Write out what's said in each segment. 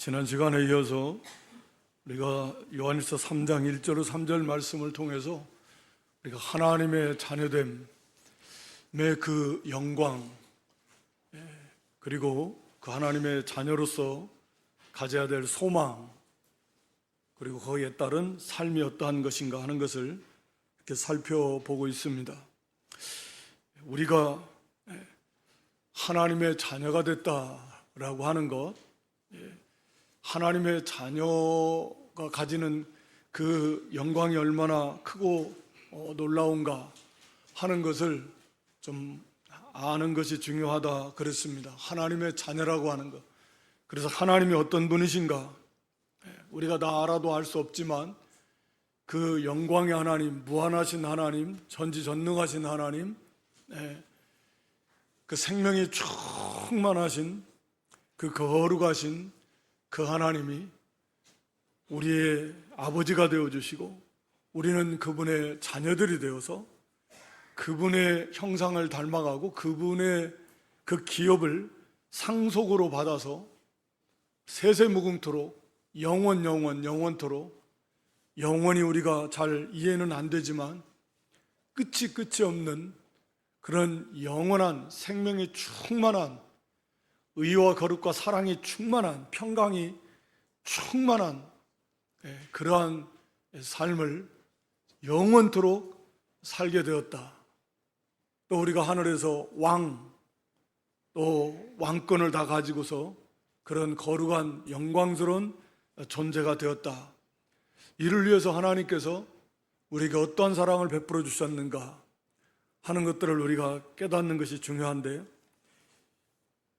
지난 시간에 이어서 우리가 요한일서 3장 1절로 3절 말씀을 통해서 우리가 하나님의 자녀됨의 그 영광, 그리고 그 하나님의 자녀로서 가져야 될 소망, 그리고 거기에 따른 삶이 어떠한 것인가 하는 것을 이렇게 살펴보고 있습니다. 우리가 하나님의 자녀가 됐다라고 하는 것, 하나님의 자녀가 가지는 그 영광이 얼마나 크고 놀라운가 하는 것을 좀 아는 것이 중요하다 그랬습니다. 하나님의 자녀라고 하는 것. 그래서 하나님이 어떤 분이신가, 우리가 다 알아도 알 수 없지만 그 영광의 하나님, 무한하신 하나님, 전지전능하신 하나님, 그 생명이 충만하신 그 거룩하신 그 하나님이 우리의 아버지가 되어주시고 우리는 그분의 자녀들이 되어서 그분의 형상을 닮아가고 그분의 그 기업을 상속으로 받아서 세세무궁토록 영원토록 영원히 우리가 잘 이해는 안 되지만 끝이 없는 그런 영원한 생명이 충만한 의와 거룩과 사랑이 충만한 평강이 충만한 그러한 삶을 영원토록 살게 되었다. 또 우리가 하늘에서 또 왕권을 다 가지고서 그런 거룩한 영광스러운 존재가 되었다. 이를 위해서 하나님께서 우리에게 어떠한 사랑을 베풀어 주셨는가 하는 것들을 우리가 깨닫는 것이 중요한데,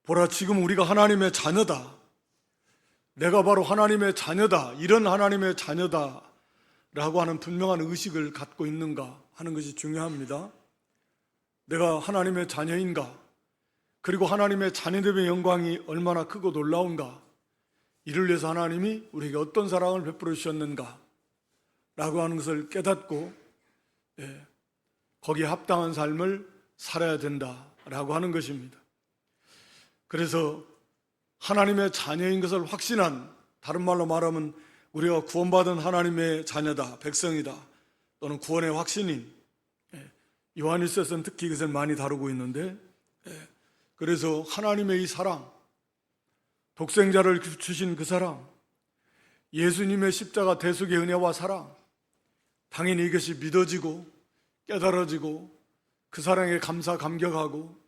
보라, 지금 우리가 하나님의 자녀다, 내가 바로 하나님의 자녀다, 이런 하나님의 자녀다 라고 하는 분명한 의식을 갖고 있는가 하는 것이 중요합니다. 내가 하나님의 자녀인가, 그리고 하나님의 자녀됨의 영광이 얼마나 크고 놀라운가, 이를 위해서 하나님이 우리에게 어떤 사랑을 베풀어 주셨는가 라고 하는 것을 깨닫고 거기에 합당한 삶을 살아야 된다라고 하는 것입니다. 그래서 하나님의 자녀인 것을 확신한, 다른 말로 말하면 우리가 구원받은 하나님의 자녀다, 백성이다, 또는 구원의 확신인, 요한일서에서는 특히 이것을 많이 다루고 있는데, 그래서 하나님의 이 사랑, 독생자를 주신 그 사랑, 예수님의 십자가 대속의 은혜와 사랑, 당연히 이것이 믿어지고 깨달아지고 그 사랑에 감격하고,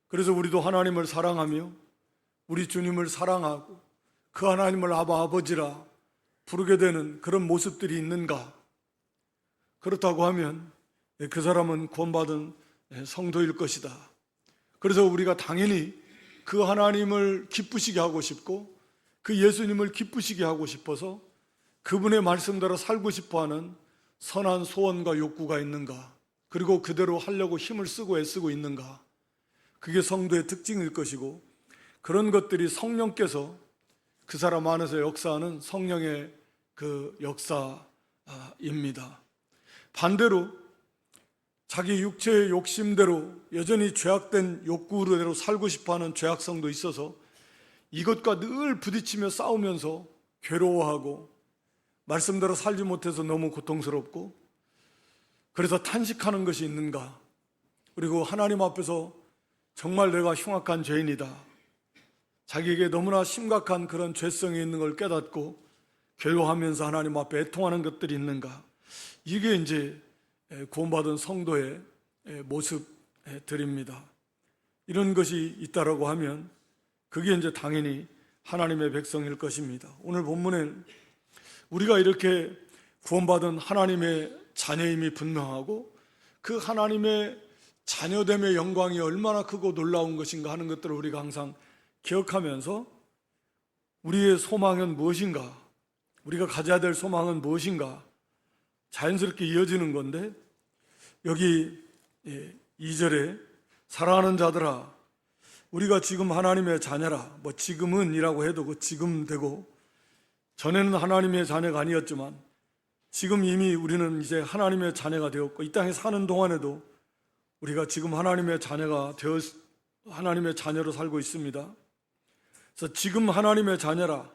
그래서 우리도 하나님을 사랑하며 우리 주님을 사랑하고 그 하나님을 아버지라 부르게 되는 그런 모습들이 있는가? 그렇다고 하면 그 사람은 구원받은 성도일 것이다. 그래서 우리가 당연히 그 하나님을 기쁘시게 하고 싶고 그 예수님을 기쁘시게 하고 싶어서 그분의 말씀대로 살고 싶어하는 선한 소원과 욕구가 있는가? 그리고 그대로 하려고 힘을 쓰고 애쓰고 있는가? 그게 성도의 특징일 것이고, 그런 것들이 성령께서 그 사람 안에서 역사하는 성령의 그 역사입니다. 반대로 자기 육체의 욕심대로 여전히 죄악된 욕구대로 살고 싶어하는 죄악성도 있어서 이것과 늘 부딪히며 싸우면서 괴로워하고 말씀대로 살지 못해서 너무 고통스럽고, 그래서 탄식하는 것이 있는가? 그리고 하나님 앞에서 정말 내가 흉악한 죄인이다, 자기에게 너무나 심각한 그런 죄성이 있는 걸 깨닫고 괴로워하면서 하나님 앞에 애통하는 것들이 있는가? 이게 이제 구원받은 성도의 모습들입니다. 이런 것이 있다라고 하면 그게 이제 당연히 하나님의 백성일 것입니다. 오늘 본문엔 우리가 이렇게 구원받은 하나님의 자녀임이 분명하고 그 하나님의 자녀됨의 영광이 얼마나 크고 놀라운 것인가 하는 것들을 우리가 항상 기억하면서 우리의 소망은 무엇인가, 우리가 가져야 될 소망은 무엇인가 자연스럽게 이어지는 건데, 여기 2절에 사랑하는 자들아, 우리가 지금 하나님의 자녀라, 지금은 이라고 해도 그 지금 되고, 전에는 하나님의 자녀가 아니었지만 지금 이미 우리는 이제 하나님의 자녀가 되었고, 이 땅에 사는 동안에도 우리가 지금 하나님의 자녀가 하나님의 자녀로 살고 있습니다. 그래서 지금 하나님의 자녀라,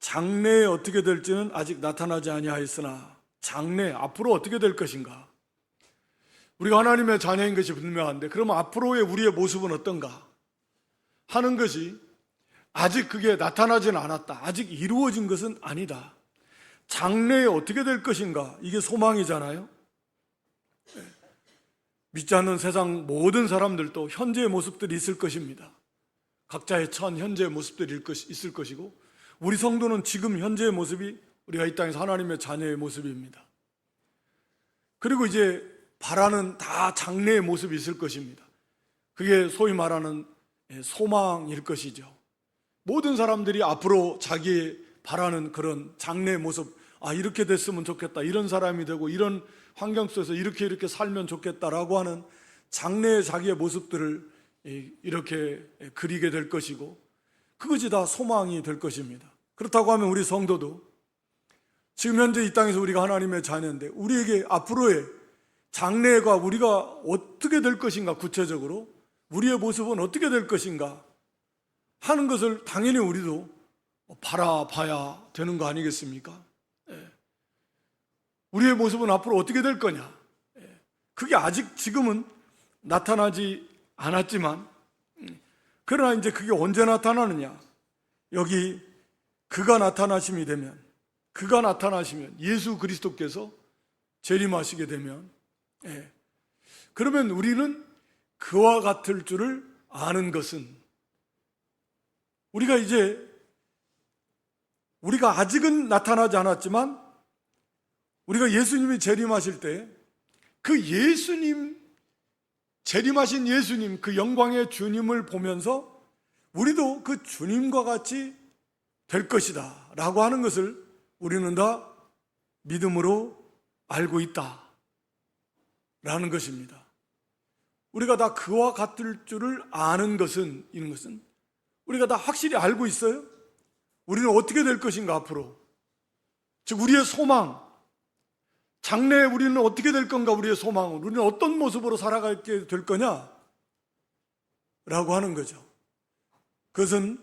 장래에 어떻게 될지는 아직 나타나지 아니하였으나 장래 앞으로 어떻게 될 것인가? 우리가 하나님의 자녀인 것이 분명한데 그러면 앞으로의 우리의 모습은 어떤가 하는 것이 아직 그게 나타나지는 않았다. 아직 이루어진 것은 아니다. 장래에 어떻게 될 것인가? 이게 소망이잖아요. 믿지 않는 세상 모든 사람들도 현재의 모습들이 있을 것입니다. 각자의 처한 현재의 모습들이 있을 것이고 우리 성도는 지금 현재의 모습이 우리가 이 땅에서 하나님의 자녀의 모습입니다. 그리고 이제 바라는 다 장래의 모습이 있을 것입니다. 그게 소위 말하는 소망일 것이죠. 모든 사람들이 앞으로 자기 바라는 그런 장래의 모습, 이렇게 됐으면 좋겠다, 이런 사람이 되고 이런 환경 속에서 이렇게 살면 좋겠다라고 하는 장래의 자기의 모습들을 이렇게 그리게 될 것이고 그것이 다 소망이 될 것입니다. 그렇다고 하면 우리 성도도 지금 현재 이 땅에서 우리가 하나님의 자녀인데 우리에게 앞으로의 장래가 우리가 어떻게 될 것인가, 구체적으로 우리의 모습은 어떻게 될 것인가 하는 것을 당연히 우리도 바라봐야 되는 거 아니겠습니까? 우리의 모습은 앞으로 어떻게 될 거냐, 그게 아직 지금은 나타나지 않았지만 그러나 이제 그게 언제 나타나느냐, 여기 그가 나타나심이 되면, 그가 나타나시면 예수 그리스도께서 재림하시게 되면 그러면 우리는 그와 같을 줄을 아는 것은 우리가 아직은 나타나지 않았지만 우리가 예수님이 재림하실 때 그 재림하신 예수님, 그 영광의 주님을 보면서 우리도 그 주님과 같이 될 것이다 라고 하는 것을 우리는 다 믿음으로 알고 있다 라는 것입니다. 우리가 다 그와 같을 줄을 아는 것은, 이런 것은 우리가 다 확실히 알고 있어요. 우리는 어떻게 될 것인가 앞으로, 즉 우리의 소망, 장래에 우리는 어떻게 될 건가, 우리의 소망은 우리는 어떤 모습으로 살아가게 될 거냐 라고 하는 거죠. 그것은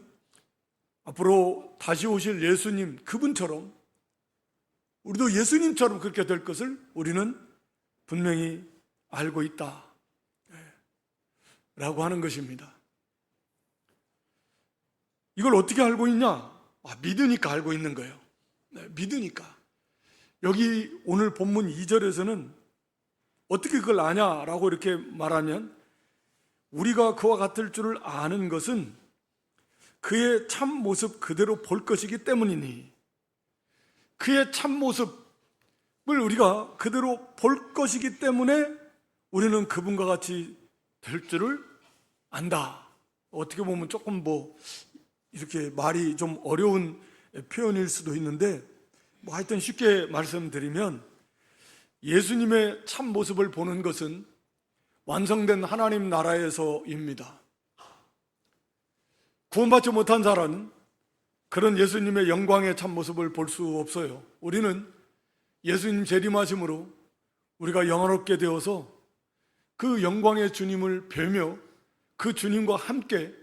앞으로 다시 오실 예수님, 그분처럼 우리도 예수님처럼 그렇게 될 것을 우리는 분명히 알고 있다 라고 하는 것입니다. 이걸 어떻게 알고 있냐? 믿으니까 알고 있는 거예요. 믿으니까. 여기 오늘 본문 2절에서는 어떻게 그걸 아냐라고 이렇게 말하면, 우리가 그와 같을 줄을 아는 것은 그의 참 모습 그대로 볼 것이기 때문이니, 그의 참 모습을 우리가 그대로 볼 것이기 때문에 우리는 그분과 같이 될 줄을 안다. 어떻게 보면 조금 이렇게 말이 좀 어려운 표현일 수도 있는데, 하여튼 쉽게 말씀드리면 예수님의 참 모습을 보는 것은 완성된 하나님 나라에서입니다. 구원받지 못한 자는 그런 예수님의 영광의 참 모습을 볼 수 없어요. 우리는 예수님 재림하심으로 우리가 영원롭게 되어서 그 영광의 주님을 뵈며 그 주님과 함께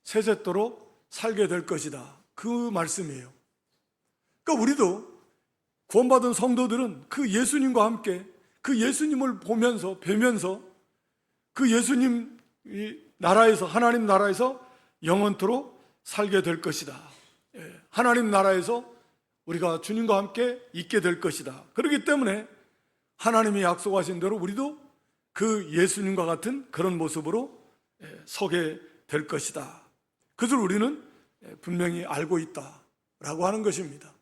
세세토록 살게 될 것이다, 그 말씀이에요. 그러니까 우리도 구원받은 성도들은 그 예수님과 함께 그 예수님을 보면서 뵈면서 그 예수님 나라에서, 하나님 나라에서 영원토록 살게 될 것이다. 하나님 나라에서 우리가 주님과 함께 있게 될 것이다. 그렇기 때문에 하나님이 약속하신 대로 우리도 그 예수님과 같은 그런 모습으로 서게 될 것이다. 그것을 우리는 분명히 알고 있다라고 하는 것입니다.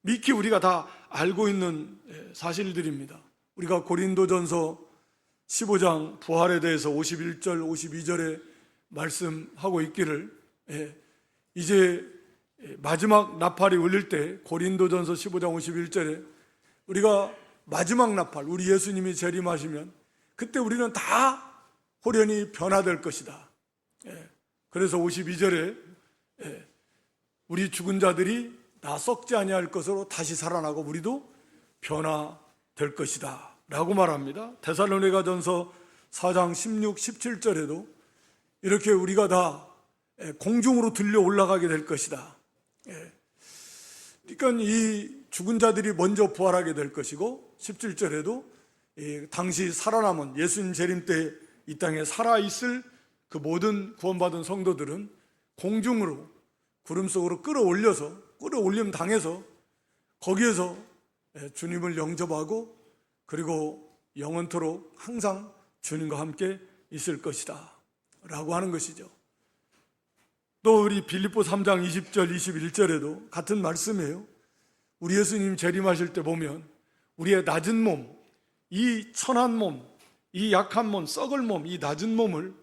미리 우리가 다 알고 있는 사실들입니다. 우리가 고린도전서 15장 부활에 대해서 51절, 52절에 말씀하고 있기를, 이제 마지막 나팔이 울릴 때 고린도전서 15장 51절에 우리가 마지막 나팔, 우리 예수님이 재림하시면 그때 우리는 다 호련히 변화될 것이다. 그래서 52절에 우리 죽은 자들이 다 썩지 아니할 것으로 다시 살아나고 우리도 변화될 것이다 라고 말합니다. 데살로니가전서 4장 16, 17절에도 이렇게 우리가 다 공중으로 들려 올라가게 될 것이다. 그러니까 이 죽은 자들이 먼저 부활하게 될 것이고 17절에도 당시 살아남은 예수님 재림 때 이 땅에 살아있을 그 모든 구원받은 성도들은 공중으로 구름 속으로 끌어올림 당해서 거기에서 주님을 영접하고 그리고 영원토록 항상 주님과 함께 있을 것이다 라고 하는 것이죠. 또 우리 빌립보 3장 20절 21절에도 같은 말씀이에요. 우리 예수님 재림하실 때 보면 우리의 낮은 몸, 이 천한 몸, 이 약한 몸, 썩을 몸, 이 낮은 몸을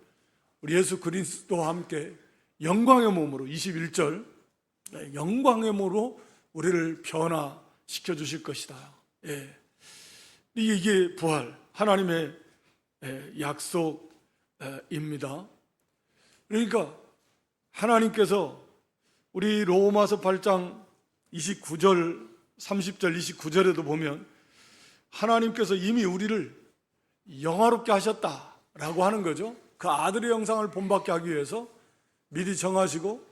우리 예수 그리스도와 함께 영광의 몸으로 21절 영광의 몸으로 우리를 변화시켜 주실 것이다. 이게 부활, 하나님의 약속입니다. 그러니까 하나님께서 우리 로마서 8장 29절, 30절, 29절에도 보면 하나님께서 이미 우리를 영화롭게 하셨다라고 하는 거죠. 그 아들의 형상을 본받게 하기 위해서 미리 정하시고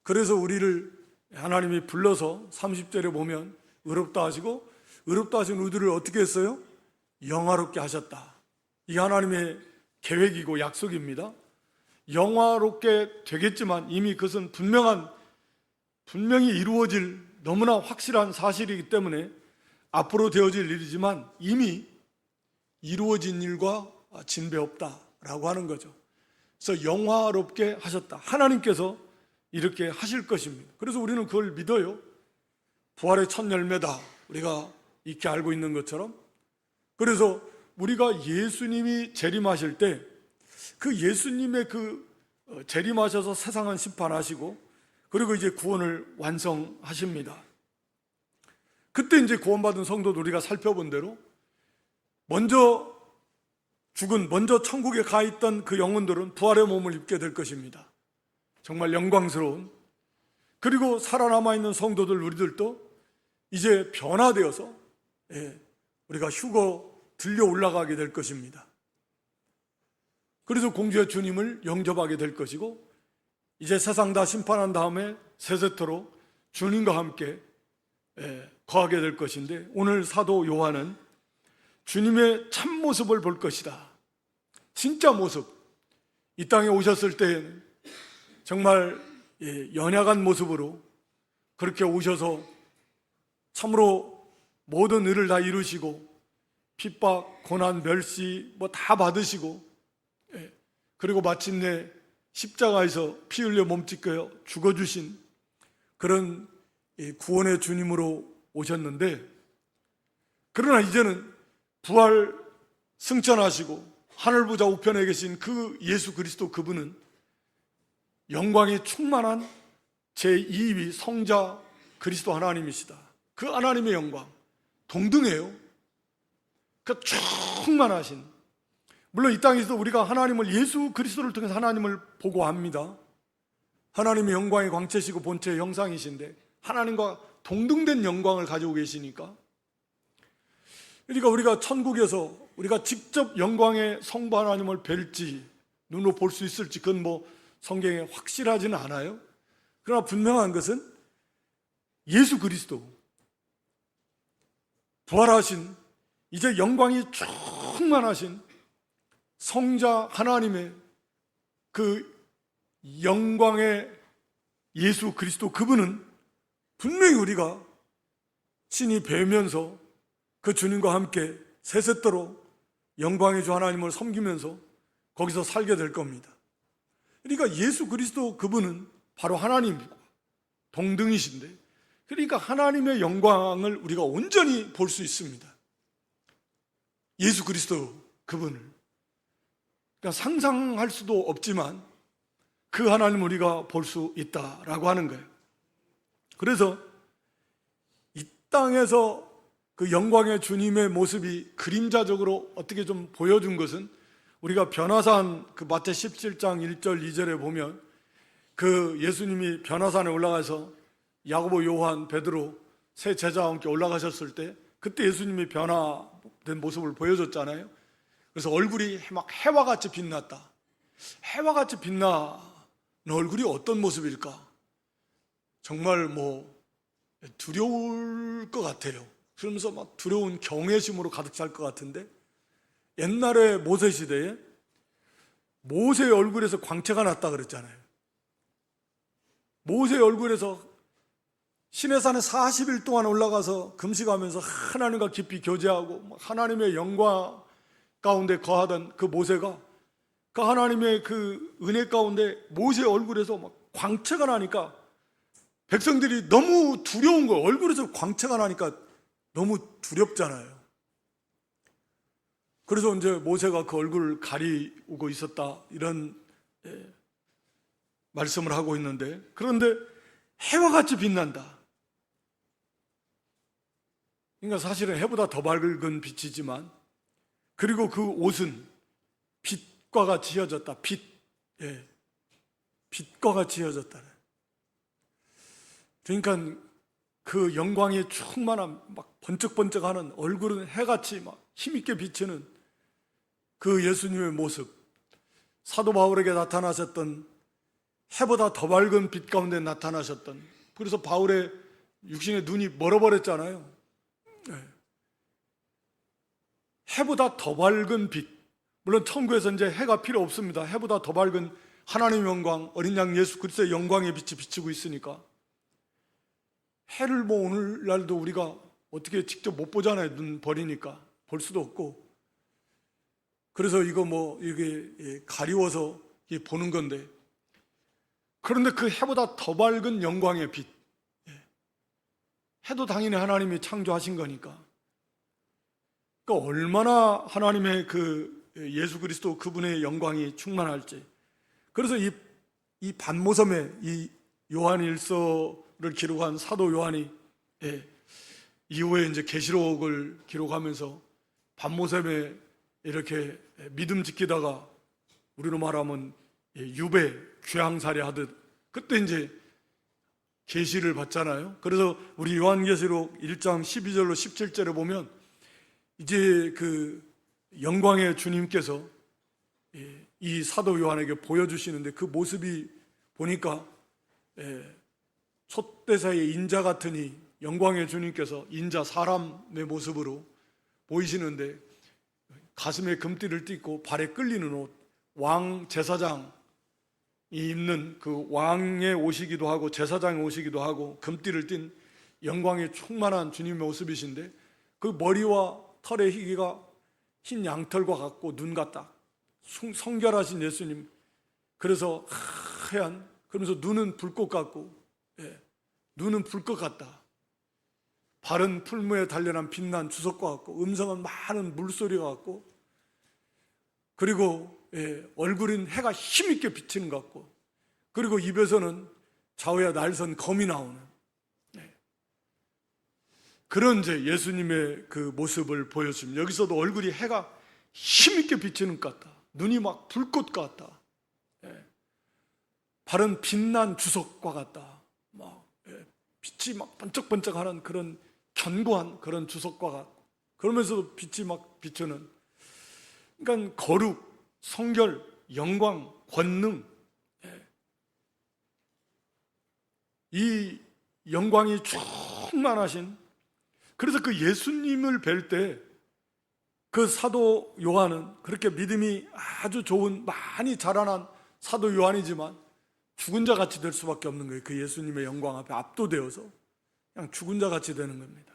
그래서 우리를 하나님이 불러서 30절에 보면 의롭다 하시고 의롭다 하신 우리를 어떻게 했어요? 영화롭게 하셨다. 이 하나님의 계획이고 약속입니다. 영화롭게 되겠지만 이미 그것은 분명히 이루어질 너무나 확실한 사실이기 때문에 앞으로 되어질 일이지만 이미 이루어진 일과 진배 없다라고 하는 거죠. 그래서 영화롭게 하셨다. 하나님께서 이렇게 하실 것입니다. 그래서 우리는 그걸 믿어요. 부활의 첫 열매다. 우리가 익히 알고 있는 것처럼. 그래서 우리가 예수님이 재림하실 때 그 예수님의 재림하셔서 세상은 심판하시고 그리고 이제 구원을 완성하십니다. 그때 이제 구원받은 성도들 우리가 살펴본 대로 먼저 천국에 가 있던 그 영혼들은 부활의 몸을 입게 될 것입니다. 정말 영광스러운. 그리고 살아남아 있는 성도들 우리들도 이제 변화되어서 우리가 들려 올라가게 될 것입니다. 그래서 공주의 주님을 영접하게 될 것이고 이제 세상 다 심판한 다음에 세세토록 주님과 함께 거하게 될 것인데 오늘 사도 요한은 주님의 참모습을 볼 것이다. 진짜 모습. 이 땅에 오셨을 때에는 정말 연약한 모습으로 그렇게 오셔서 참으로 모든 의를 다 이루시고 핍박, 고난, 멸시 다 받으시고 그리고 마침내 십자가에서 피 흘려 몸짓겨 죽어주신 그런 구원의 주님으로 오셨는데 그러나 이제는 부활 승천하시고 하늘보좌 우편에 계신 그 예수 그리스도 그분은 영광이 충만한 제2위 성자 그리스도 하나님이시다. 그 하나님의 영광 동등해요. 그 충만하신, 물론 이 땅에서도 우리가 하나님을 예수 그리스도를 통해서 하나님을 보고 합니다. 하나님의 영광의 광채시고 본체의 형상이신데 하나님과 동등된 영광을 가지고 계시니까 그러니까 우리가 천국에서 우리가 직접 영광의 성부 하나님을 뵐지 눈으로 볼 수 있을지 그건 성경에 확실하지는 않아요. 그러나 분명한 것은 예수 그리스도 부활하신 이제 영광이 충만하신 성자 하나님의 그 영광의 예수 그리스도 그분은 분명히 우리가 친히 뵈면서 그 주님과 함께 세세토록 영광의 주 하나님을 섬기면서 거기서 살게 될 겁니다. 그러니까 예수 그리스도 그분은 바로 하나님이고 동등이신데 그러니까 하나님의 영광을 우리가 온전히 볼 수 있습니다. 예수 그리스도 그분을 그러니까 상상할 수도 없지만 그 하나님을 우리가 볼 수 있다라고 하는 거예요. 그래서 이 땅에서 그 영광의 주님의 모습이 그림자적으로 어떻게 좀 보여준 것은 우리가 변화산 그 마태 17장 1절 2절에 보면 그 예수님이 변화산에 올라가서 야고보, 요한, 베드로 세 제자와 함께 올라가셨을 때 그때 예수님이 변화된 모습을 보여줬잖아요. 그래서 얼굴이 막 해와같이 빛났다. 해와같이 빛나는 얼굴이 어떤 모습일까? 정말 두려울 것 같아요. 그러면서 막 두려운 경외심으로 가득 찰 것 같은데, 옛날에 모세 시대에 모세의 얼굴에서 광채가 났다 그랬잖아요. 모세의 얼굴에서 시내산에 40일 동안 올라가서 금식하면서 하나님과 깊이 교제하고 하나님의 영광 가운데 거하던 그 모세가 그 하나님의 그 은혜 가운데 모세의 얼굴에서 막 광채가 나니까 백성들이 너무 두려운 거예요. 얼굴에서 광채가 나니까 너무 두렵잖아요. 그래서 이제 모세가 그 얼굴을 가리우고 있었다, 이런 말씀을 하고 있는데, 그런데 해와 같이 빛난다. 그러니까 사실은 해보다 더 밝은 빛이지만, 그리고 그 옷은 빛과 같이 휘어졌다. 빛과 같이 휘어졌다. 그러니까 그 영광이 충만한 막 번쩍번쩍하는 얼굴은 해같이 막 힘있게 비치는 그 예수님의 모습, 사도 바울에게 나타나셨던 해보다 더 밝은 빛 가운데 나타나셨던, 그래서 바울의 육신의 눈이 멀어버렸잖아요. 해보다 더 밝은 빛, 물론 천국에서 이제 해가 필요 없습니다. 해보다 더 밝은 하나님의 영광, 어린 양 예수 그리스도의 영광의 빛이 비치고 있으니까. 해를 뭐 오늘날도 우리가 어떻게 직접 못 보잖아요. 눈 버리니까 볼 수도 없고. 그래서 이거 뭐 이게 가리워서 보는 건데, 그런데 그 해보다 더 밝은 영광의 빛, 해도 당연히 하나님이 창조하신 거니까. 그러니까 얼마나 하나님의 그 예수 그리스도 그분의 영광이 충만할지. 그래서 이 반모섬에 이 요한일서를 기록한 사도 요한이 이후에 이제 계시록을 기록하면서 반모섬에 이렇게 믿음 지키다가 우리로 말하면 유배 귀향살이 하듯 그때 이제 계시를 받잖아요. 그래서 우리 요한계시록 1장 12절로 17절에 보면 이제 그 영광의 주님께서 이 사도 요한에게 보여주시는데, 그 모습이 보니까 촛대사의 인자 같으니 영광의 주님께서 인자 사람의 모습으로 보이시는데, 가슴에 금띠를 띠고 발에 끌리는 옷, 왕 제사장이 입는 그 왕의 옷이기도 하고 제사장의 옷이기도 하고 금띠를 띤 영광의 충만한 주님의 모습이신데, 그 머리와 털의 희기가 흰 양털과 같고 눈 같다. 성결하신 예수님. 그래서 하얀, 그러면서 눈은 불꽃 같고, 눈은 불꽃 같다. 발은 풀무에 단련한 빛난 주석과 같고, 음성은 많은 물소리가 같고, 그리고 얼굴은 해가 힘있게 비치는 것 같고, 그리고 입에서는 좌우에 날선 검이 나오는 그런 이제 예수님의 그 모습을 보여줍니다. 여기서도 얼굴이 해가 힘있게 비치는 것 같다. 눈이 막 불꽃 같다. 발은 빛난 주석과 같다. 막 빛이 막 번쩍번쩍하는 그런 견고한 그런 주석과 같고, 그러면서도 빛이 막 비추는, 그러니까 거룩, 성결, 영광, 권능, 이 영광이 충만하신, 그래서 그 예수님을 뵐 때 그 사도 요한은 그렇게 믿음이 아주 좋은, 많이 자라난 사도 요한이지만 죽은 자 같이 될 수밖에 없는 거예요. 그 예수님의 영광 앞에 압도되어서 그냥 죽은 자 같이 되는 겁니다.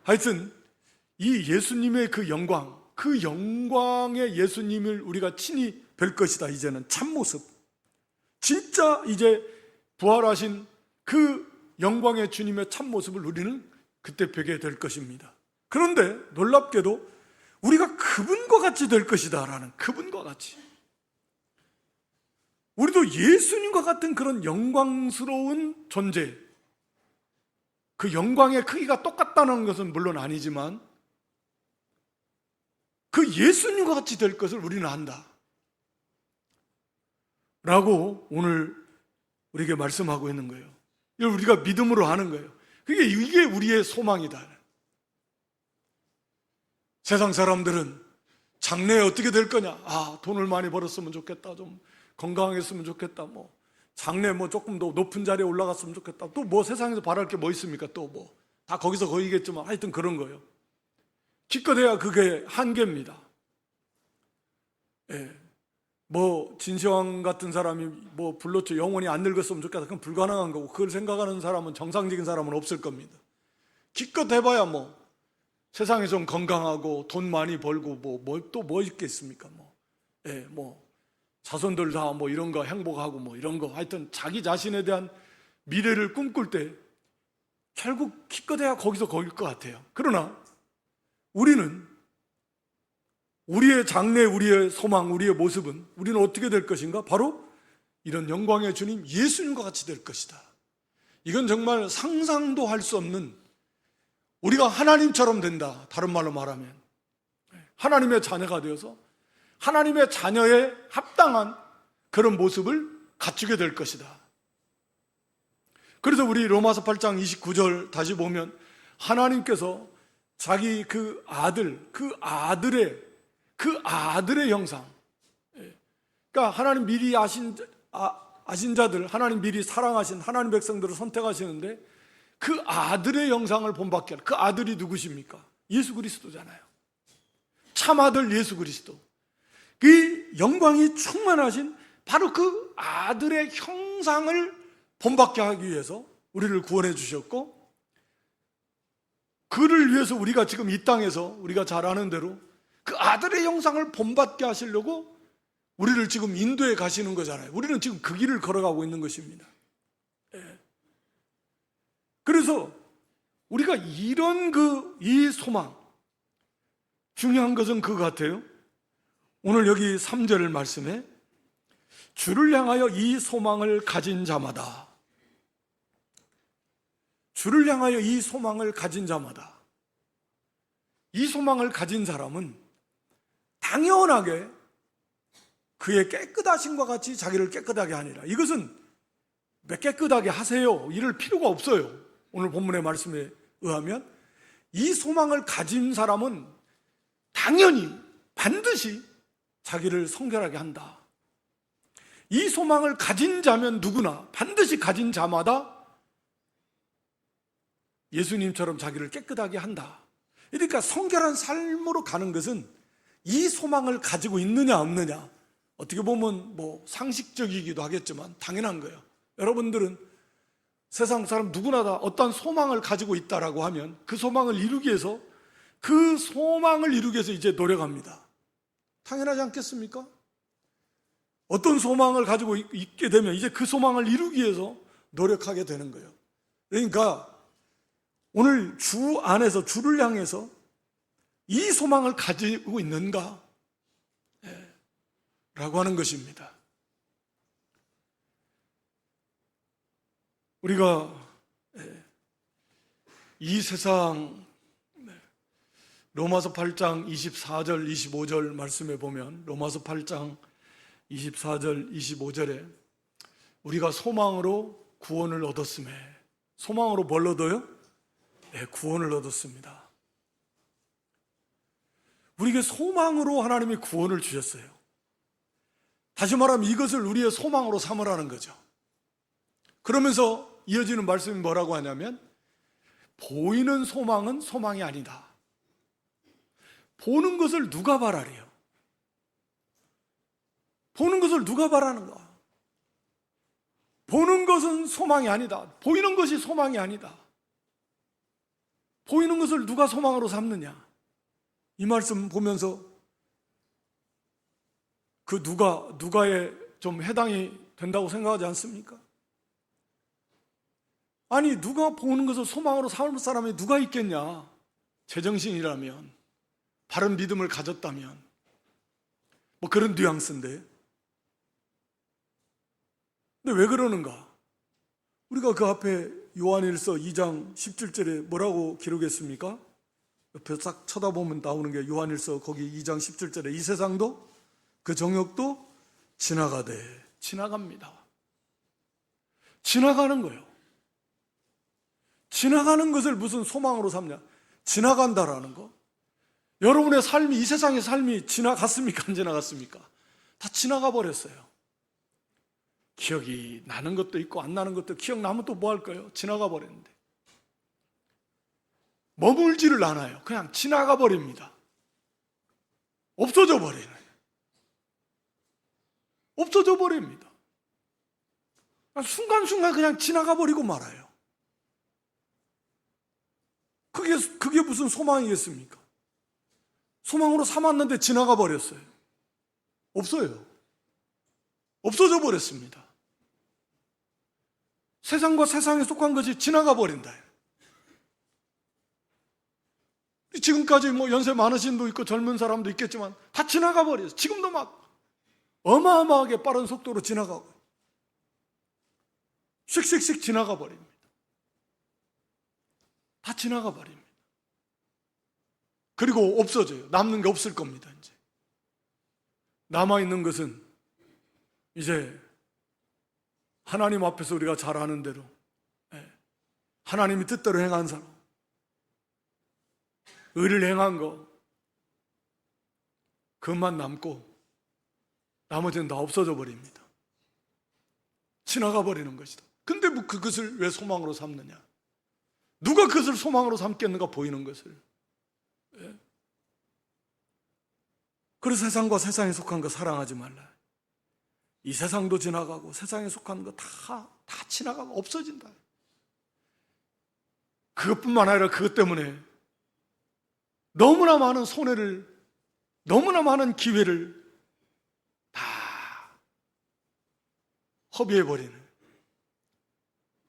하여튼 이 예수님의 그 영광, 그 영광의 예수님을 우리가 친히 뵐 것이다. 이제는 참모습, 진짜 이제 부활하신 그 영광의 주님의 참모습을 우리는 그때 뵈게 될 것입니다. 그런데 놀랍게도 우리가 그분과 같이 될 것이다 라는, 그분과 같이 우리도 예수님과 같은 그런 영광스러운 존재, 그 영광의 크기가 똑같다는 것은 물론 아니지만 그 예수님과 같이 될 것을 우리는 안다 라고 오늘 우리에게 말씀하고 있는 거예요. 이걸 우리가 믿음으로 하는 거예요. 이게 우리의 소망이다. 세상 사람들은 장래에 어떻게 될 거냐? 돈을 많이 벌었으면 좋겠다. 좀 건강했으면 좋겠다. 뭐 장래 뭐 조금 더 높은 자리에 올라갔으면 좋겠다. 또 뭐 세상에서 바랄 게 뭐 있습니까? 또 뭐. 다 거기서 거기겠지만 하여튼 그런 거예요. 기껏해야 그게 한계입니다. 예. 뭐 진시황 같은 사람이 뭐 불로초 영원히 안 늙었으면 좋겠다. 그건 불가능한 거고, 그걸 생각하는 사람은, 정상적인 사람은 없을 겁니다. 기껏 해봐야 뭐 세상에 좀 건강하고 돈 많이 벌고 뭐 있겠습니까? 뭐 자손들 다 뭐 이런 거 행복하고 뭐 이런 거, 하여튼 자기 자신에 대한 미래를 꿈꿀 때 결국 기껏해야 거기서 거길 것 같아요. 그러나 우리는 우리의 장래, 우리의 소망, 우리의 모습은, 우리는 어떻게 될 것인가? 바로 이런 영광의 주님 예수님과 같이 될 것이다. 이건 정말 상상도 할 수 없는, 우리가 하나님처럼 된다. 다른 말로 말하면 하나님의 자녀가 되어서 하나님의 자녀에 합당한 그런 모습을 갖추게 될 것이다. 그래서 우리 로마서 8장 29절 다시 보면 하나님께서 자기 그 아들의 형상, 그러니까 하나님 미리 아신 자들, 하나님 미리 사랑하신 하나님 백성들을 선택하시는데 그 아들의 형상을 본받게 하는, 그 아들이 누구십니까? 예수 그리스도잖아요. 참아들 예수 그리스도. 그 영광이 충만하신 바로 그 아들의 형상을 본받게 하기 위해서 우리를 구원해 주셨고, 그를 위해서 우리가 지금 이 땅에서 우리가 잘 아는 대로 그 아들의 형상을 본받게 하시려고 우리를 지금 인도해 가시는 거잖아요. 우리는 지금 그 길을 걸어가고 있는 것입니다. 그래서 우리가 이런 이 소망, 중요한 것은 그거 같아요. 오늘 여기 3절 말씀에 주를 향하여 이 소망을 가진 자마다, 주를 향하여 이 소망을 가진 자마다, 이 소망을 가진 사람은 당연하게 그의 깨끗하심과 같이 자기를 깨끗하게 하니라. 이것은 깨끗하게 하세요 이럴 필요가 없어요. 오늘 본문의 말씀에 의하면 이 소망을 가진 사람은 당연히 반드시 자기를 성결하게 한다. 이 소망을 가진 자면 누구나, 반드시 가진 자마다 예수님처럼 자기를 깨끗하게 한다. 그러니까 성결한 삶으로 가는 것은 이 소망을 가지고 있느냐 없느냐, 어떻게 보면 뭐 상식적이기도 하겠지만 당연한 거예요. 여러분들은 세상 사람 누구나 다 어떤 소망을 가지고 있다라고 하면 그 소망을 이루기 위해서 이제 노력합니다. 당연하지 않겠습니까? 어떤 소망을 가지고 있게 되면 이제 그 소망을 이루기 위해서 노력하게 되는 거예요. 그러니까 오늘 주 안에서, 주를 향해서 이 소망을 가지고 있는가? 라고 하는 것입니다. 우리가 이 세상, 로마서 8장 24절 25절 말씀에 보면, 로마서 8장 24절 25절에 우리가 소망으로 구원을 얻었음에, 소망으로 뭘 얻어요? 구원을 얻었습니다. 우리에게 소망으로 하나님이 구원을 주셨어요. 다시 말하면 이것을 우리의 소망으로 삼으라는 거죠. 그러면서 이어지는 말씀이 뭐라고 하냐면, 보이는 소망은 소망이 아니다. 보는 것을 누가 바라래요? 보는 것을 누가 바라는가? 보는 것은 소망이 아니다. 보이는 것이 소망이 아니다. 보이는 것을 누가 소망으로 삼느냐? 이 말씀 보면서 그 누가에 좀 해당이 된다고 생각하지 않습니까? 아니, 누가 보는 것을 소망으로 삼을 사람이 누가 있겠냐? 제정신이라면, 바른 믿음을 가졌다면, 뭐 그런 뉘앙스인데. 근데 왜 그러는가? 우리가 그 앞에 요한일서 2장 17절에 뭐라고 기록했습니까? 옆에 싹 쳐다보면 나오는 게 요한일서 거기 2장 17절에 이 세상도 그 정욕도 지나갑니다. 지나가는 거예요. 지나가는 것을 무슨 소망으로 삼냐? 지나간다라는 거. 여러분의 삶이, 이 세상의 삶이 지나갔습니까? 안 지나갔습니까? 다 지나가 버렸어요. 기억이 나는 것도 있고 안 나는 것도, 기억나면 또 뭐 할 거예요? 지나가 버렸는데. 머물지를 않아요. 그냥 지나가 버립니다. 없어져 버리는. 없어져 버립니다. 순간순간 그냥 지나가 버리고 말아요. 그게 무슨 소망이겠습니까? 소망으로 삼았는데 지나가 버렸어요. 없어요. 없어져 버렸습니다. 세상과 세상에 속한 것이 지나가 버린다. 지금까지 뭐 연세 많으신 분도 있고 젊은 사람도 있겠지만 다 지나가 버렸어요. 지금도 막 어마어마하게 빠른 속도로 지나가고 씩씩씩 지나가 버립니다. 다 지나가 버립니다. 그리고 없어져요. 남는 게 없을 겁니다. 이제 남아있는 것은 이제 하나님 앞에서 우리가 잘 아는 대로 하나님이 뜻대로 행한 사람, 의를 행한 거, 그것만 남고 나머지는 다 없어져 버립니다. 지나가 버리는 것이다. 근데 뭐 그것을 왜 소망으로 삼느냐? 누가 그것을 소망으로 삼겠는가? 보이는 것을. 그래서 세상과 세상에 속한 거 사랑하지 말라. 이 세상도 지나가고 세상에 속한 거 다 지나가고 없어진다. 그것뿐만 아니라 그것 때문에 너무나 많은 손해를, 너무나 많은 기회를 다 허비해버리는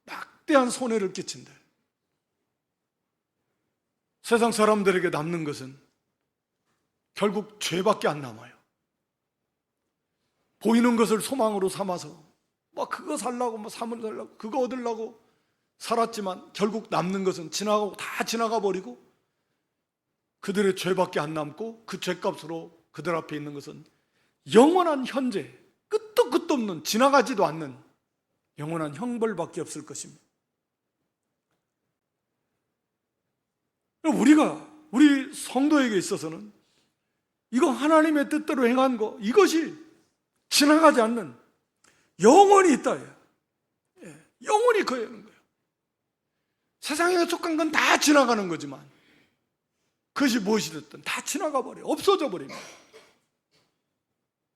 막대한 손해를 끼친다. 세상 사람들에게 남는 것은 결국 죄밖에 안 남아요. 보이는 것을 소망으로 삼아서 뭐 그거 살라고 뭐 사물 살라고 그거 얻으려고 살았지만 결국 남는 것은 지나가고 다 지나가 버리고 그들의 죄밖에 안 남고 그 죄값으로 그들 앞에 있는 것은 영원한 현재, 끝도 끝도 없는, 지나가지도 않는 영원한 형벌밖에 없을 것입니다. 우리 성도에게 있어서는 이거 하나님의 뜻대로 행한 거, 이것이 지나가지 않는 영원히 있다. 영원히 거하는 거예요. 세상에 속한 건 다 지나가는 거지만 그것이 무엇이 됐든 다 지나가 버려요. 없어져 버립니다.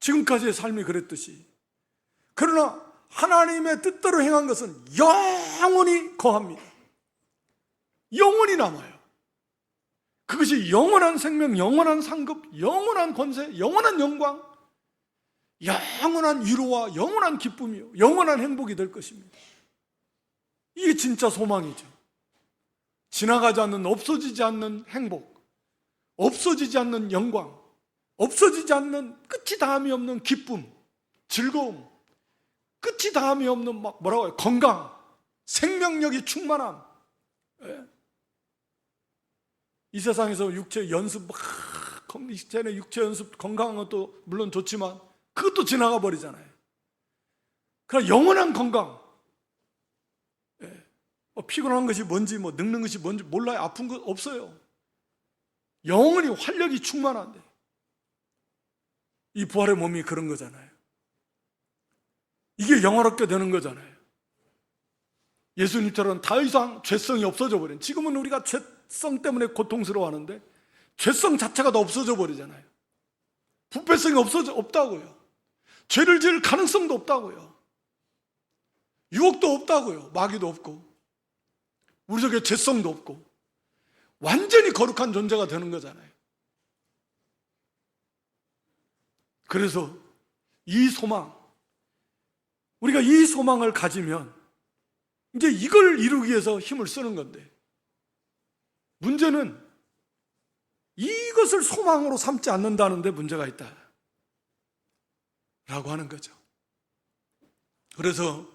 지금까지의 삶이 그랬듯이. 그러나 하나님의 뜻대로 행한 것은 영원히 거합니다. 영원히 남아요. 그것이 영원한 생명, 영원한 상급, 영원한 권세, 영원한 영광, 영원한 위로와 영원한 기쁨이요, 영원한 행복이 될 것입니다. 이게 진짜 소망이죠. 지나가지 않는, 없어지지 않는 행복, 없어지지 않는 영광, 없어지지 않는 끝이 다함이 없는 기쁨, 즐거움, 끝이 다함이 없는 뭐라고 해요? 건강, 생명력이 충만함. 이 세상에서 육체 연습, 육체 연습 건강한 것도 물론 좋지만 그것도 지나가 버리잖아요. 그러나 영원한 건강, 피곤한 것이 뭔지, 늙는 것이 뭔지 몰라요. 아픈 것 없어요. 영원히 활력이 충만한데, 이 부활의 몸이 그런 거잖아요. 이게 영화롭게 되는 거잖아요. 예수님처럼 더 이상 죄성이 없어져 버린, 지금은 우리가 죄성 때문에 고통스러워하는데 죄성 자체가 다 없어져 버리잖아요. 부패성이 없다고요. 죄를 지을 가능성도 없다고요. 유혹도 없다고요. 마귀도 없고 우리 속에 죄성도 없고 완전히 거룩한 존재가 되는 거잖아요. 그래서 이 소망, 우리가 이 소망을 가지면 이제 이걸 이루기 위해서 힘을 쓰는 건데, 문제는 이것을 소망으로 삼지 않는다는데 문제가 있다 라고 하는 거죠. 그래서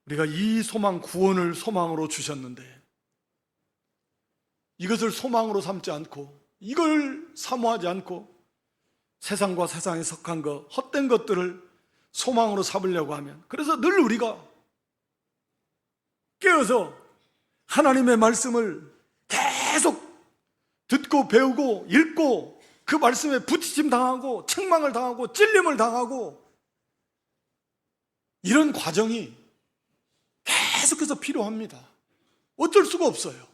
우리가 이 소망, 구원을 소망으로 주셨는데 이것을 소망으로 삼지 않고, 이걸 사모하지 않고 세상과 세상에 속한 것, 헛된 것들을 소망으로 삼으려고 하면, 그래서 늘 우리가 깨어서 하나님의 말씀을 계속 듣고 배우고 읽고 그 말씀에 부딪힘 당하고 책망을 당하고 찔림을 당하고 이런 과정이 계속해서 필요합니다. 어쩔 수가 없어요.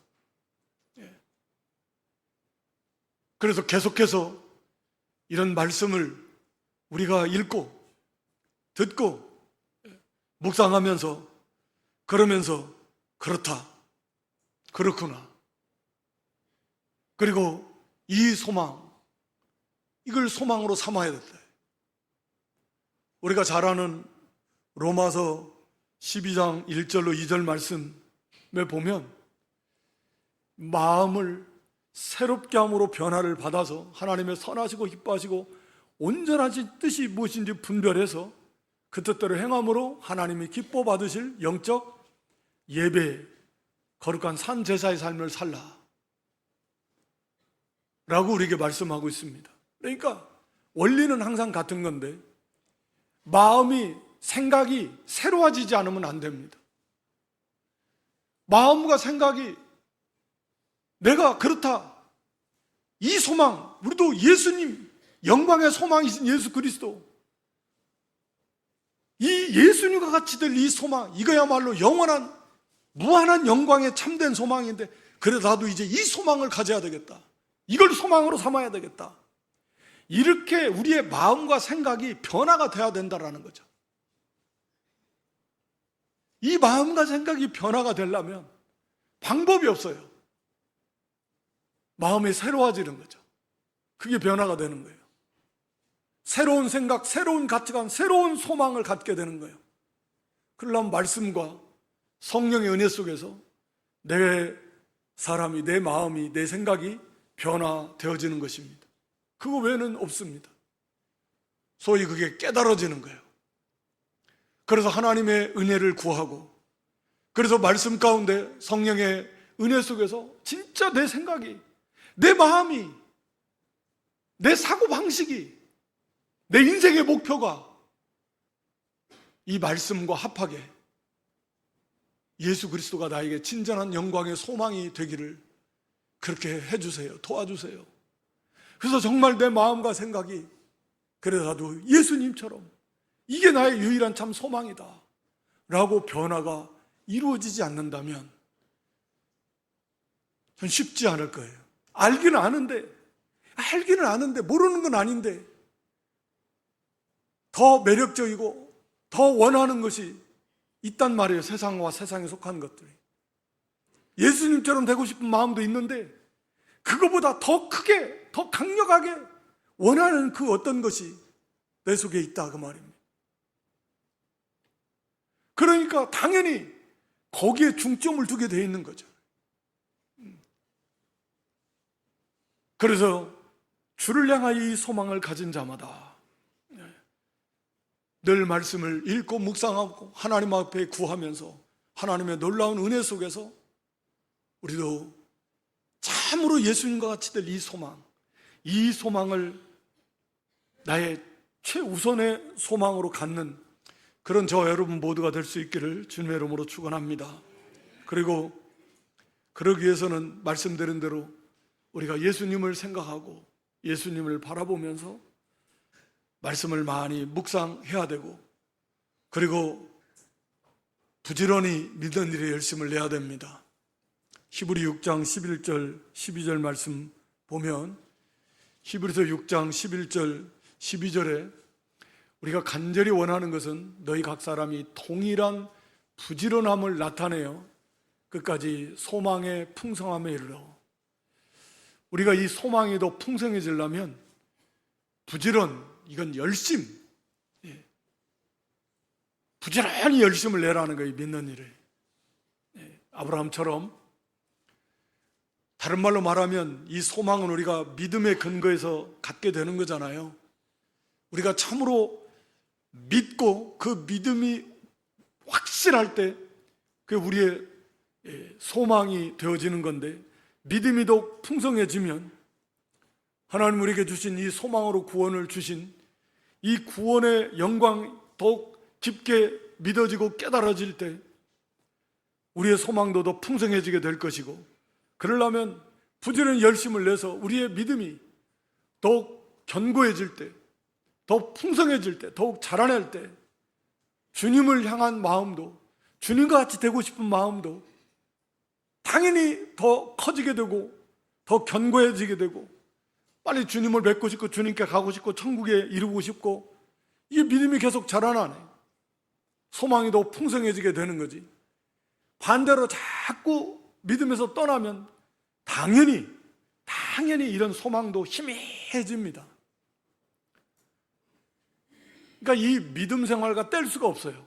그래서 계속해서 이런 말씀을 우리가 읽고 듣고 묵상하면서 그러면서 그렇다, 그렇구나, 그리고 이 소망, 이걸 소망으로 삼아야 된다. 우리가 잘 아는 로마서 12장 1절로 2절 말씀에 보면 마음을 새롭게 함으로 변화를 받아서 하나님의 선하시고 기뻐하시고 온전하신 뜻이 무엇인지 분별해서 그 뜻대로 행함으로 하나님이 기뻐 받으실 영적 예배, 거룩한 산 제사의 삶을 살라 라고 우리에게 말씀하고 있습니다. 그러니까 원리는 항상 같은 건데 마음이, 생각이 새로워지지 않으면 안 됩니다. 마음과 생각이 내가 그렇다, 이 소망, 우리도 예수님, 영광의 소망이신 예수 그리스도, 이 예수님과 같이 될 이 소망, 이거야말로 영원한 무한한 영광의 참된 소망인데, 그래 나도 이제 이 소망을 가져야 되겠다, 이걸 소망으로 삼아야 되겠다, 이렇게 우리의 마음과 생각이 변화가 돼야 된다라는 거죠. 이 마음과 생각이 변화가 되려면 방법이 없어요. 마음이 새로워지는 거죠. 그게 변화가 되는 거예요. 새로운 생각, 새로운 가치관, 새로운 소망을 갖게 되는 거예요. 그러려면 말씀과 성령의 은혜 속에서 내 사람이, 내 마음이, 내 생각이 변화되어지는 것입니다. 그거 외에는 없습니다. 소위 그게 깨달아지는 거예요. 그래서 하나님의 은혜를 구하고, 그래서 말씀 가운데 성령의 은혜 속에서 진짜 내 생각이, 내 마음이, 내 사고방식이, 내 인생의 목표가 이 말씀과 합하게 예수 그리스도가 나에게 진정한 영광의 소망이 되기를 그렇게 해주세요. 도와주세요. 그래서 정말 내 마음과 생각이, 그래 나도 예수님처럼 이게 나의 유일한 참 소망이다 라고 변화가 이루어지지 않는다면 전 쉽지 않을 거예요. 알기는 아는데 모르는 건 아닌데 더 매력적이고 더 원하는 것이 있단 말이에요. 세상과 세상에 속한 것들이. 예수님처럼 되고 싶은 마음도 있는데 그거보다 더 크게, 더 강력하게 원하는 그 어떤 것이 내 속에 있다, 그 말입니다. 그러니까 당연히 거기에 중점을 두게 돼 있는 거죠. 그래서 주를 향하여 이 소망을 가진 자마다 늘 말씀을 읽고 묵상하고 하나님 앞에 구하면서 하나님의 놀라운 은혜 속에서 우리도 참으로 예수님과 같이 될 이 소망을 나의 최우선의 소망으로 갖는 그런 저 여러분 모두가 될 수 있기를 주님의 이름으로 축원합니다. 그리고 그러기 위해서는 말씀드린 대로 우리가 예수님을 생각하고 예수님을 바라보면서 말씀을 많이 묵상해야 되고, 그리고 부지런히 믿는 일에 열심을 내야 됩니다. 히브리 6장 11절 12절 말씀 보면 히브리서 6장 11절 12절에 우리가 간절히 원하는 것은 너희 각 사람이 동일한 부지런함을 나타내어 끝까지 소망의 풍성함에 이르러. 우리가 이 소망이 더 풍성해지려면 부지런, 이건 열심, 부지런히 열심을 내라는 거예요. 믿는 일을. 아브라함처럼, 다른 말로 말하면 이 소망은 우리가 믿음의 근거에서 갖게 되는 거잖아요. 우리가 참으로 믿고 그 믿음이 확실할 때 그게 우리의 소망이 되어지는 건데, 믿음이 더욱 풍성해지면 하나님 우리에게 주신 이 소망으로 구원을 주신 이 구원의 영광 더욱 깊게 믿어지고 깨달아질 때 우리의 소망도 더 풍성해지게 될 것이고, 그러려면 부지런히 열심을 내서 우리의 믿음이 더욱 견고해질 때, 더욱 풍성해질 때, 더욱 자라날 때 주님을 향한 마음도, 주님과 같이 되고 싶은 마음도 당연히 더 커지게 되고 더 견고해지게 되고 빨리 주님을 뵙고 싶고 주님께 가고 싶고 천국에 이루고 싶고, 이 믿음이 계속 자라나네. 소망이 더 풍성해지게 되는 거지. 반대로 자꾸 믿음에서 떠나면 당연히 이런 소망도 희미해집니다. 그러니까 이 믿음 생활과 뗄 수가 없어요.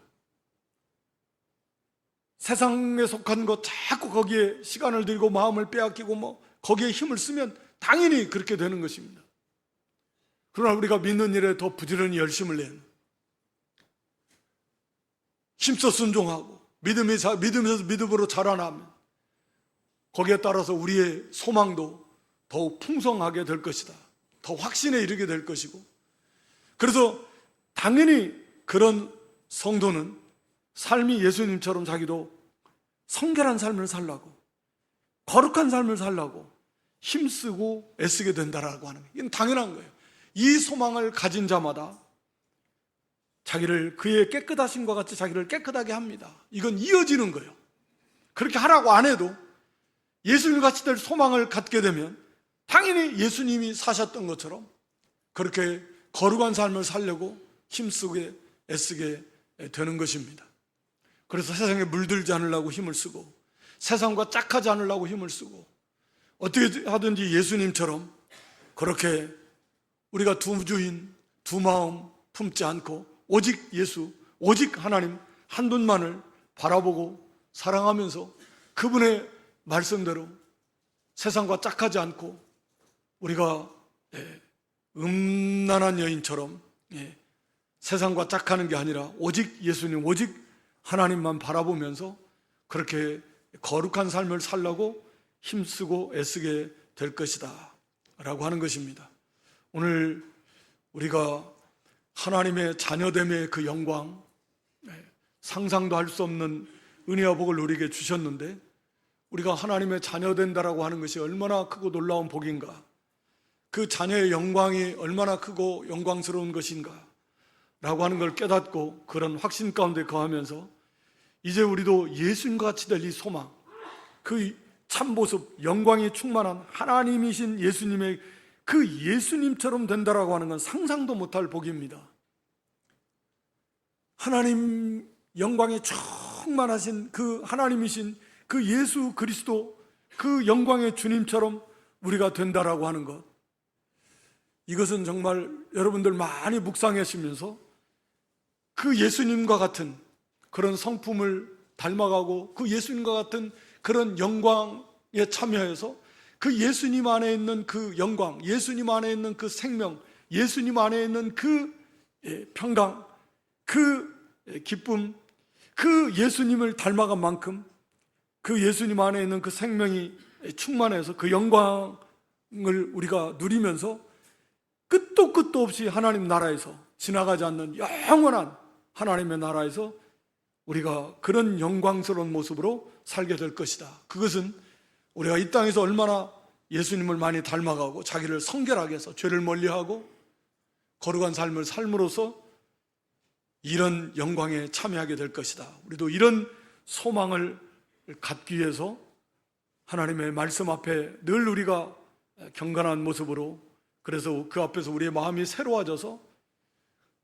세상에 속한 것 자꾸 거기에 시간을 들이고 마음을 빼앗기고 거기에 힘을 쓰면 당연히 그렇게 되는 것입니다. 그러나 우리가 믿는 일에 더 부지런히 열심을 내는, 힘써 순종하고 믿음에서 믿음으로 자라나면 거기에 따라서 우리의 소망도 더욱 풍성하게 될 것이다. 더 확신에 이르게 될 것이고, 그래서 당연히 그런 성도는 삶이 예수님처럼 자기도 성결한 삶을 살라고, 거룩한 삶을 살라고 힘쓰고 애쓰게 된다라고 하는 거예요. 이건 당연한 거예요. 이 소망을 가진 자마다 자기를 그의 깨끗하심과 같이 자기를 깨끗하게 합니다. 이건 이어지는 거예요. 그렇게 하라고 안 해도 예수님 같이 될 소망을 갖게 되면 당연히 예수님이 사셨던 것처럼 그렇게 거룩한 삶을 살려고 힘쓰게 애쓰게 되는 것입니다. 그래서 세상에 물들지 않으려고 힘을 쓰고 세상과 짝하지 않으려고 힘을 쓰고 어떻게 하든지 예수님처럼 그렇게 우리가 두 주인 두 마음 품지 않고 오직 예수, 오직 하나님 한 분만을 바라보고 사랑하면서 그분의 말씀대로 세상과 짝하지 않고 우리가 음란한 여인처럼 세상과 짝하는 게 아니라 오직 예수님, 오직 하나님만 바라보면서 그렇게 거룩한 삶을 살려고 힘쓰고 애쓰게 될 것이다 라고 하는 것입니다. 오늘 우리가 하나님의 자녀됨의 그 영광, 상상도 할 수 없는 은혜와 복을 누리게 주셨는데 우리가 하나님의 자녀 된다라고 하는 것이 얼마나 크고 놀라운 복인가, 그 자녀의 영광이 얼마나 크고 영광스러운 것인가 라고 하는 걸 깨닫고 그런 확신 가운데 거하면서 이제 우리도 예수님과 같이 될 이 소망, 그 참모습, 영광이 충만한 하나님이신 예수님의 그 예수님처럼 된다라고 하는 건 상상도 못할 복입니다. 하나님 영광에 충만하신 그 하나님이신 그 예수 그리스도, 그 영광의 주님처럼 우리가 된다라고 하는 것, 이것은 정말 여러분들 많이 묵상하시면서 그 예수님과 같은 그런 성품을 닮아가고 그 예수님과 같은 그런 영광에 참여해서 그 예수님 안에 있는 그 영광, 예수님 안에 있는 그 생명, 예수님 안에 있는 그 평강, 그 기쁨, 그 예수님을 닮아간 만큼 그 예수님 안에 있는 그 생명이 충만해서 그 영광을 우리가 누리면서 끝도 없이 하나님 나라에서 지나가지 않는 영원한 하나님의 나라에서 우리가 그런 영광스러운 모습으로 살게 될 것이다. 그것은 우리가 이 땅에서 얼마나 예수님을 많이 닮아가고 자기를 성결하게 해서 죄를 멀리하고 거룩한 삶을 삶으로써 이런 영광에 참여하게 될 것이다. 우리도 이런 소망을 갖기 위해서 하나님의 말씀 앞에 늘 우리가 경건한 모습으로, 그래서 그 앞에서 우리의 마음이 새로워져서,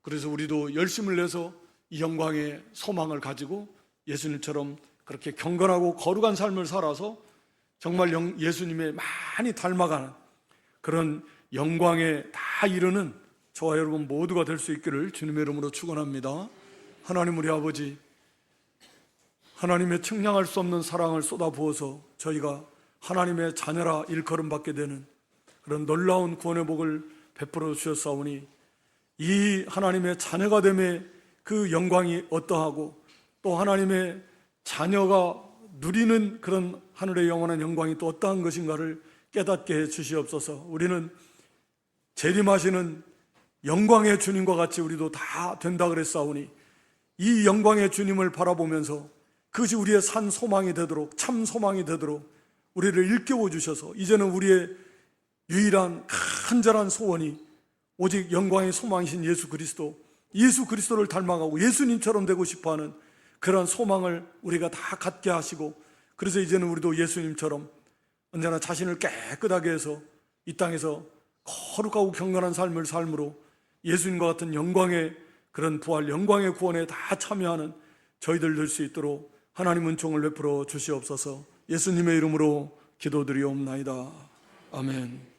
그래서 우리도 열심을 내서 이 영광의 소망을 가지고 예수님처럼 그렇게 경건하고 거룩한 삶을 살아서 정말 예수님의 많이 닮아가는 그런 영광에 다 이르는 저와 여러분 모두가 될 수 있기를 주님의 이름으로 축원합니다. 하나님 우리 아버지, 하나님의 측량할 수 없는 사랑을 쏟아부어서 저희가 하나님의 자녀라 일컬음받게 되는 그런 놀라운 구원의 복을 베풀어 주셨사오니 이 하나님의 자녀가 됨의 그 영광이 어떠하고 또 하나님의 자녀가 누리는 그런 하늘의 영원한 영광이 또 어떠한 것인가를 깨닫게 해 주시옵소서. 우리는 재림하시는 영광의 주님과 같이 우리도 다 된다 그랬사오니 이 영광의 주님을 바라보면서 그것이 우리의 산 소망이 되도록, 참 소망이 되도록 우리를 일깨워 주셔서 이제는 우리의 유일한 간절한 소원이 오직 영광의 소망이신 예수 그리스도, 예수 그리스도를 닮아가고 예수님처럼 되고 싶어하는 그런 소망을 우리가 다 갖게 하시고, 그래서 이제는 우리도 예수님처럼 언제나 자신을 깨끗하게 해서 이 땅에서 거룩하고 경건한 삶을 삶으로 예수님과 같은 영광의 그런 부활, 영광의 구원에 다 참여하는 저희들 될 수 있도록 하나님 은총을 베풀어 주시옵소서. 예수님의 이름으로 기도드리옵나이다. 아멘.